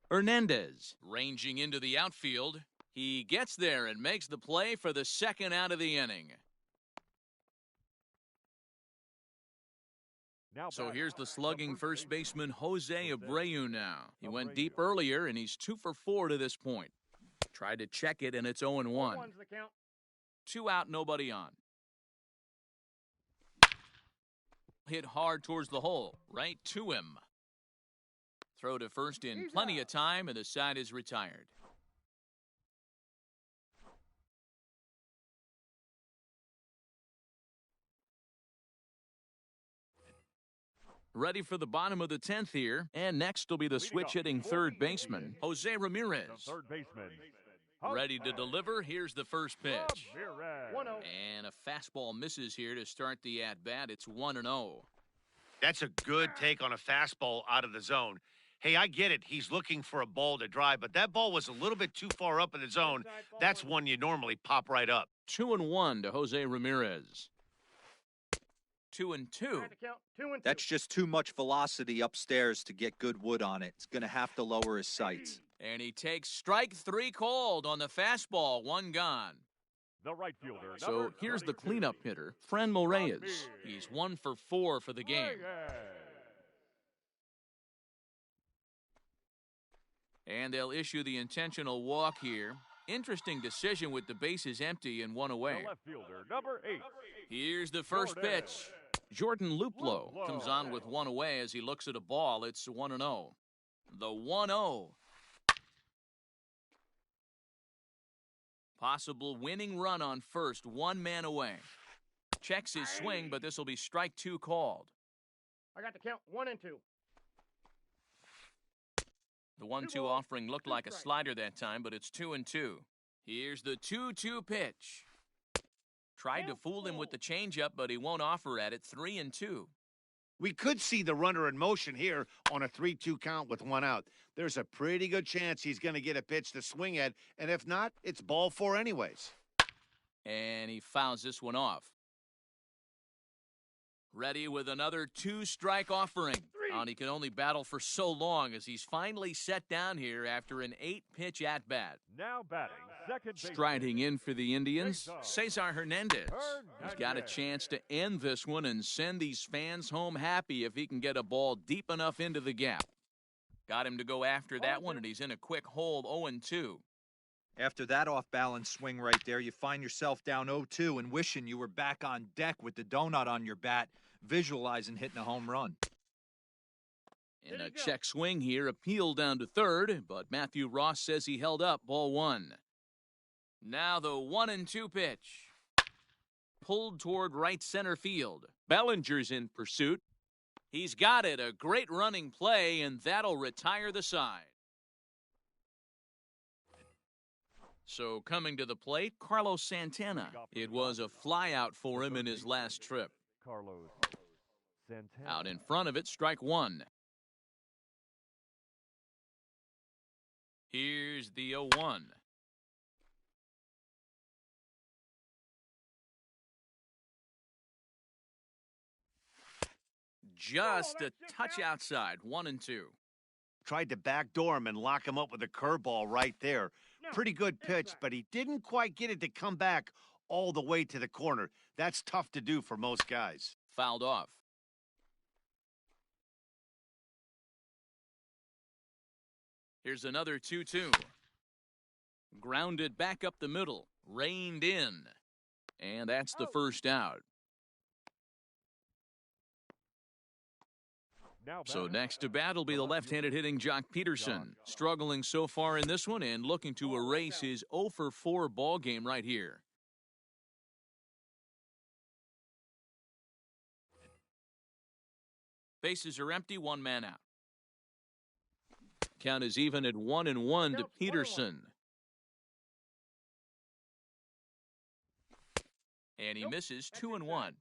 Hernandez ranging into the outfield. He gets there and makes the play for the second out of the inning. So here's the slugging first baseman Jose Abreu now. He went deep earlier, and he's 2 for 4 to this point. Tried to check it, and it's 0-1. One's the count. 2 out, nobody on. Hit hard towards the hole, right to him. Throw to first in plenty of time, and the side is retired. Ready for the bottom of the 10th here, and next will be the switch-hitting third baseman, Jose Ramirez. Third baseman. Ready to deliver, here's the first pitch. One 0. And a fastball misses here to start the at-bat. It's 1-0. That's a good take on a fastball out of the zone. Hey, I get it. He's looking for a ball to drive, but that ball was a little bit too far up in the zone. That's one you normally pop right up. 2-1 to Jose Ramirez. 2-2. 2 and 2. That's just too much velocity upstairs to get good wood on it. It's going to have to lower his sights. And he takes strike 3 called on the fastball. 1 gone. The right fielder. So here's the cleanup hitter, Fran Moraes. He's 1 for 4 for the game. And they'll issue the intentional walk here. Interesting decision with the bases empty and 1 away. The left fielder, number 8. Here's the first pitch. Jordan Luplow comes on with 1 away as he looks at a ball. It's 1-0. The 1-0. Possible winning run on first, 1 man away. Checks his swing, but this will be strike 2 called. I got the count. 1 and 2. The 1-2 offering looked like a slider that time, but it's 2-2. Here's the 2-2 pitch. Tried to fool him with the changeup, but he won't offer at it. 3-2. We could see the runner in motion here on a 3-2 count with 1 out. There's a pretty good chance he's going to get a pitch to swing at, and if not, it's ball 4 anyways. And he fouls this one off. Ready with another 2-strike offering. And he can only battle for so long as he's finally set down here after an 8-pitch at-bat. Now batting, second base. Striding in for the Indians, Cesar Hernandez. He's got a chance to end this one and send these fans home happy if he can get a ball deep enough into the gap. Got him to go after that one, and he's in a quick hold, 0-2. After that off-balance swing right there, you find yourself down 0-2 and wishing you were back on deck with the donut on your bat, visualizing hitting a home run. In a check swing here, appeal down to third, but Matthew Ross says he held up, ball 1. Now the 1-2 pitch. Pulled toward right center field. Bellinger's in pursuit. He's got it, a great running play, and that'll retire the side. So coming to the plate, Carlos Santana. It was a flyout for him in his last trip. Carlos Santana. Out in front of it, strike 1. Here's the 0-1. Just a touch outside, 1-2. Tried to backdoor him and lock him up with a curveball right there. Pretty good pitch, but he didn't quite get it to come back all the way to the corner. That's tough to do for most guys. Fouled off. Here's another 2-2. Grounded back up the middle. Reined in. And that's the first out. So next to bat will be the left-handed hitting Jock Peterson. Struggling so far in this one and looking to erase his 0-for-4 ball game right here. Bases are empty, 1 man out. Count is even at 1-1 to Peterson. And he misses 2-1.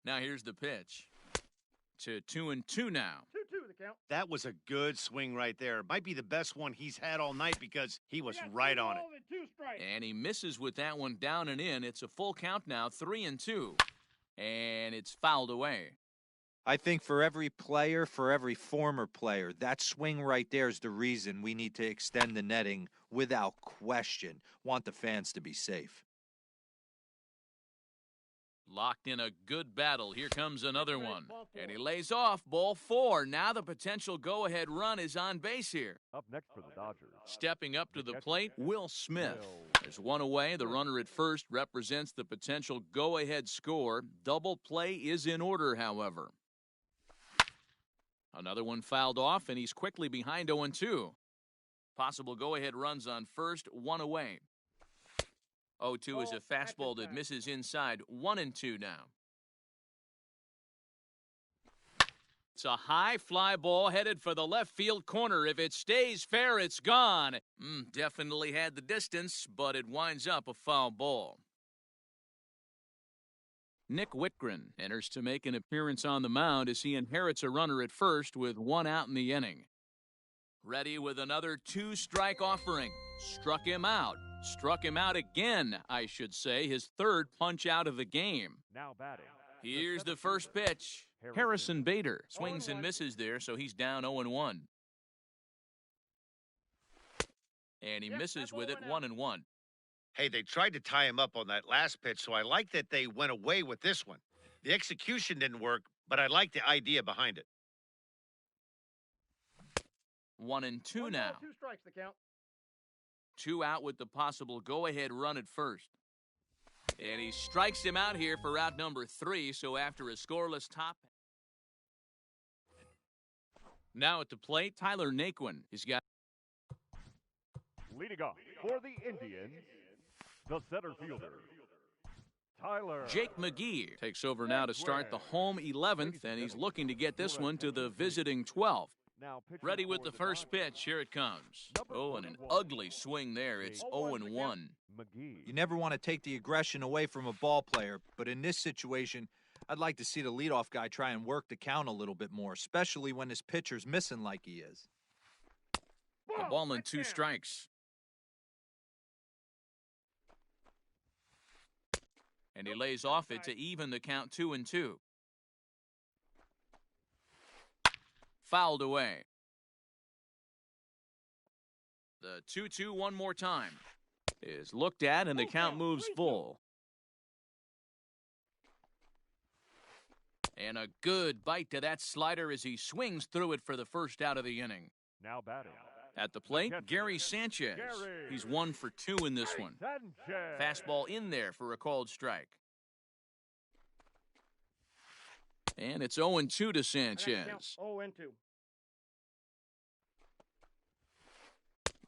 Now here's the pitch. To 2-2 now. 2-2 the count. That was a good swing right there. Might be the best one he's had all night because he was right on it. And he misses with that one down and in. It's a full count now, 3-2. And it's fouled away. I think for every player, for every former player, that swing right there is the reason we need to extend the netting without question. Want the fans to be safe. Locked in a good battle. Here comes another one. And he lays off ball 4. Now the potential go-ahead run is on base here. Up next for the Dodgers. Stepping up to the plate, Will Smith. There's one away. The runner at first represents the potential go-ahead score. Double play is in order, however. Another one fouled off, and he's quickly behind 0-2. Possible go-ahead runs on first, one away. 0-2 is a fastball that misses inside. 1-2 now. It's a high fly ball headed for the left field corner. If it stays fair, it's gone. Definitely had the distance, but it winds up a foul ball. Nick Whitgren enters to make an appearance on the mound as he inherits a runner at first with one out in the inning. Ready with another 2-strike offering. Struck him out. Struck him out again, I should say. His third punch out of the game. Now batting. Here's the first pitch. Harrison Bader swings and misses there, so he's down 0-1. And he misses with it 1-1. Hey, they tried to tie him up on that last pitch, so I like that they went away with this one. The execution didn't work, but I like the idea behind it. 1-2 now. 2 strikes the count. 2 out with the possible go-ahead run at first. And he strikes him out here for out number 3, so after a scoreless top. Now at the plate, Tyler Naquin. He's got Leading off for the Indians, the center fielder, Tyler. Jake McGee takes over now to start the home 11th, and he's looking to get this one to the visiting 12th. Now Ready with the first pitch. Here it comes. Oh, and an ugly swing there. It's 0-1. McGee. You never want to take the aggression away from a ball player, but in this situation, I'd like to see the leadoff guy try and work the count a little bit more, especially when his pitcher's missing like he is. A ball and 2 strikes. And he lays off it to even the count 2-2. Fouled away. The 2-2 one more time is looked at, and the count moves full. And a good bite to that slider as he swings through it for the first out of the inning. Now batting. At the plate, Gary Sanchez. He's 1 for 2 in this one. Sanchez. Fastball in there for a called strike. And it's 0-2 to Sanchez. 0-2.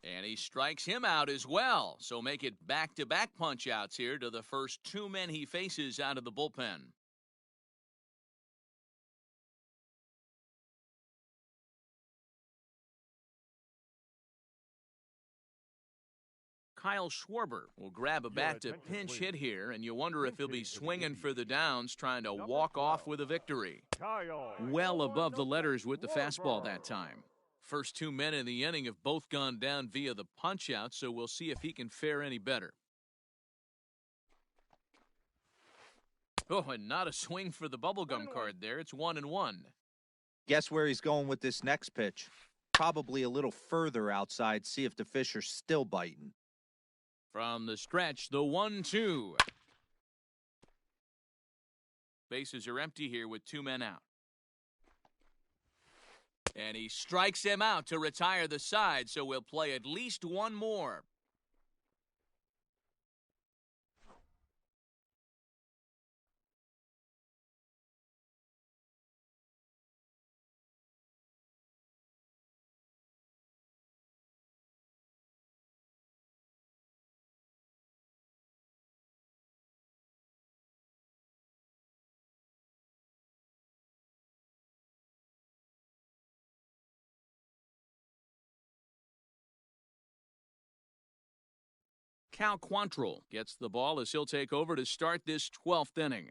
And he strikes him out as well. So make it back-to-back punch-outs here to the first 2 men he faces out of the bullpen. Kyle Schwarber will grab a bat to pinch hit here, and you wonder if he'll be swinging for the downs, trying to walk off with a victory. Kyle. Well above the letters with the fastball that time. First 2 men in the inning have both gone down via the punch-out, so we'll see if he can fare any better. Oh, and not a swing for the bubblegum card there. It's 1-1. Guess where he's going with this next pitch? Probably a little further outside, see if the fish are still biting. From the stretch, the 1-2. Bases are empty here with 2 men out. And he strikes him out to retire the side, so we'll play at least 1 more. Cal Quantrill gets the ball as he'll take over to start this 12th inning.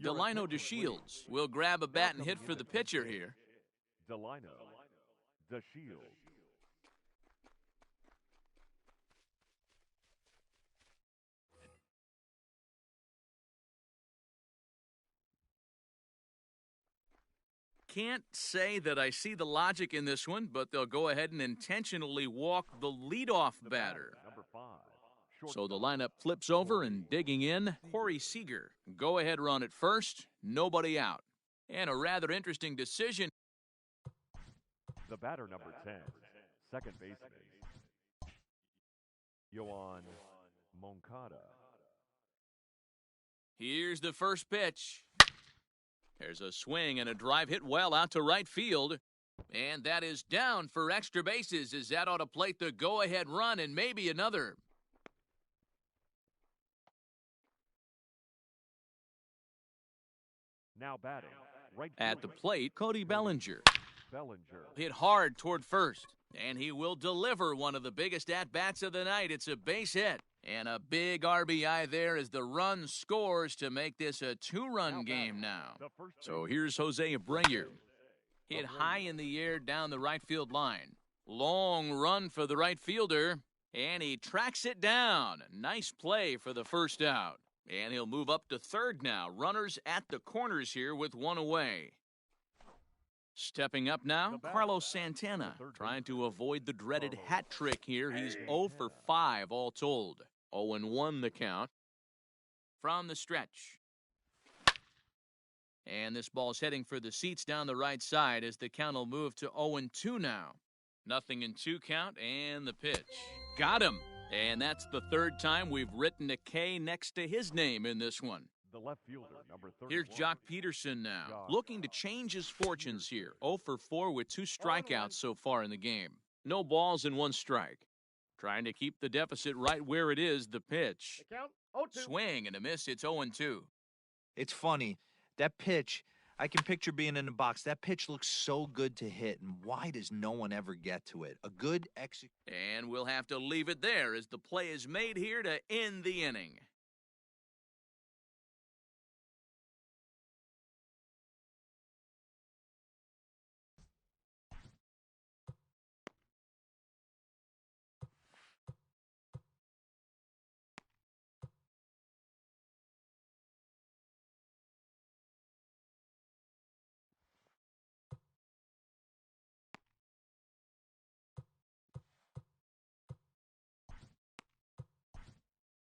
Delino DeShields will grab a bat and hit for the pitcher here. Delino DeShields. Can't say that I see the logic in this one, but they'll go ahead and intentionally walk the leadoff batter. Number 5. So the lineup flips over and digging in, Corey Seager. Go ahead run at first, nobody out. And a rather interesting decision. The batter, number 10, second baseman, Yoan Moncada. Here's the first pitch. There's a swing and a drive hit well out to right field. And that is down for extra bases as that ought to plate the go-ahead run and maybe another. Now batting, right At the fielder, plate, Cody Bellinger. Bellinger. Hit hard toward first, and he will deliver one of the biggest at-bats of the night. It's a base hit, and a big RBI there as the run scores to make this a two-run game now. The first So here's Jose Abreu. Hit high in the air down the right field line. Long run for the right fielder, and he tracks it down. Nice play for the first out. And he'll move up to third now. Runners at the corners here with one away. Stepping up now, Carlos Santana, trying to avoid the dreaded hat trick here. He's 0 for 5 all told. 0-1 the count. From the stretch. And this ball's heading for the seats down the right side as the count will move to 0-2 now. Nothing in 2 count, and the pitch. Got him! And that's the third time we've written a K next to his name in this one. The left fielder, number 31. Here's Jock Peterson now, looking to change his fortunes here. 0 for 4 with 2 strikeouts so far in the game. No balls and 1 strike. Trying to keep the deficit right where it is, the pitch. The count, 0-2. Swing and a miss, it's 0-2. It's funny. That pitch, I can picture being in the box. That pitch looks so good to hit, and why does no one ever get to it? A good execution. And we'll have to leave it there as the play is made here to end the inning.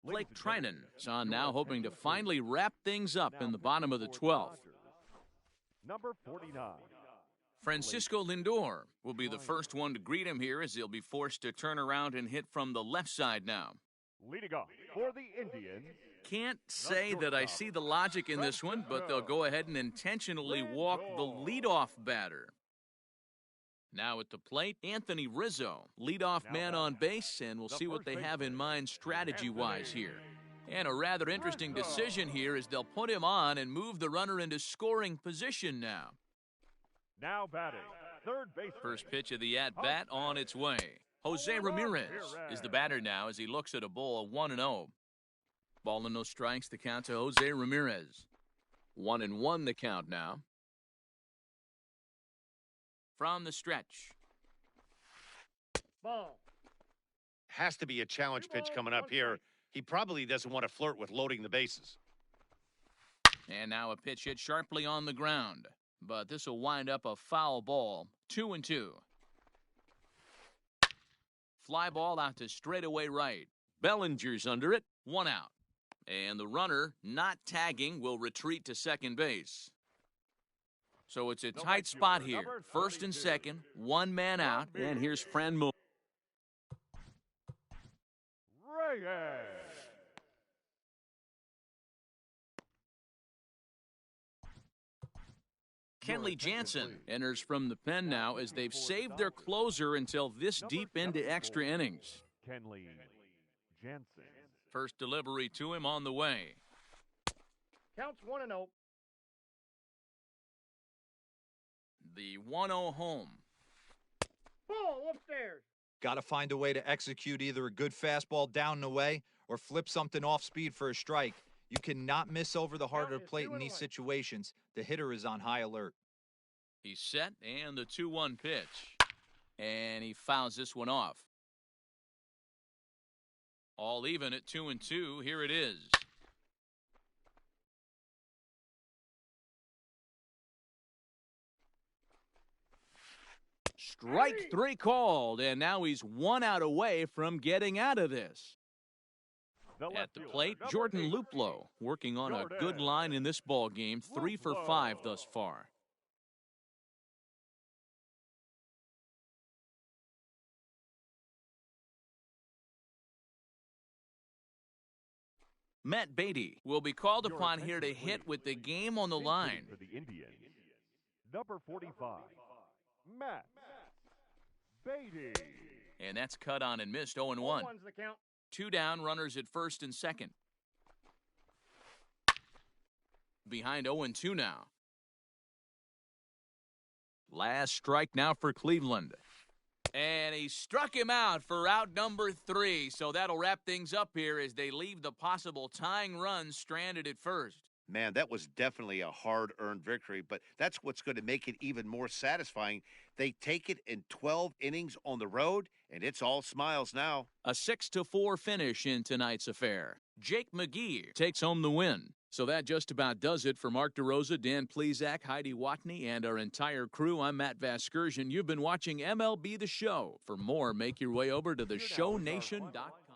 Blake Trinan is on now, hoping to finally wrap things up in the bottom of the 12th. Number 49. Francisco Lindor will be the first one to greet him here as he'll be forced to turn around and hit from the left side now. Leading off for the Indians. Can't say that I see the logic in this one, but they'll go ahead and intentionally walk the leadoff batter. Now at the plate, Anthony Rizzo, leadoff man on base, and we'll see what they have in mind strategy-wise here. And a rather interesting decision here is they'll put him on and move the runner into scoring position now. Now batting, third base. First pitch of the at-bat on its way. Jose Ramirez is the batter now as he looks at a ball of 1-0. Ball and no strikes, the count to Jose Ramirez. 1-1 the count now. From the stretch. Ball. Has to be a challenge pitch coming up here. He probably doesn't want to flirt with loading the bases. And now a pitch hit sharply on the ground. But this will wind up a foul ball. 2-2. Fly ball out to straightaway right. Bellinger's under it. 1 out. And the runner, not tagging, will retreat to second base. So it's a tight spot here. First and second, 1 man out, and here's Fran Moore. Reyes. Kenley Jansen enters from the pen now as they've saved their closer until this deep into extra innings. Kenley Jansen. First delivery to him on the way. Counts 1-0. The 1-0 home. Ball upstairs. Got to find a way to execute either a good fastball down and away or flip something off speed for a strike. You cannot miss over the heart of the plate in these situations. The hitter is on high alert. He's set, and the 2-1 pitch. And he fouls this one off. All even at 2-2. Here it is. Strike three called, and now he's 1 out away from getting out of this. At the plate, Jordan Luplow, working on a good line in this ball game, 3 for 5 thus far. Matt Beatty will be called upon here to hit with the game on the line. For the Indians, number 45, Matt Beatty. And that's cut on and missed, 0-1. 1's the count. 2 down, runners at first and second. Behind 0-2 now. Last strike now for Cleveland. And he struck him out for out number 3. So that'll wrap things up here as they leave the possible tying run stranded at first. Man, that was definitely a hard-earned victory, but that's what's going to make it even more satisfying. They take it in 12 innings on the road, and it's all smiles now. A 6-4 finish in tonight's affair. Jake McGee takes home the win. So that just about does it for Mark DeRosa, Dan Plesac, Heidi Watney, and our entire crew. I'm Matt Vasgersian. You've been watching MLB The Show. For more, make your way over to theshownation.com.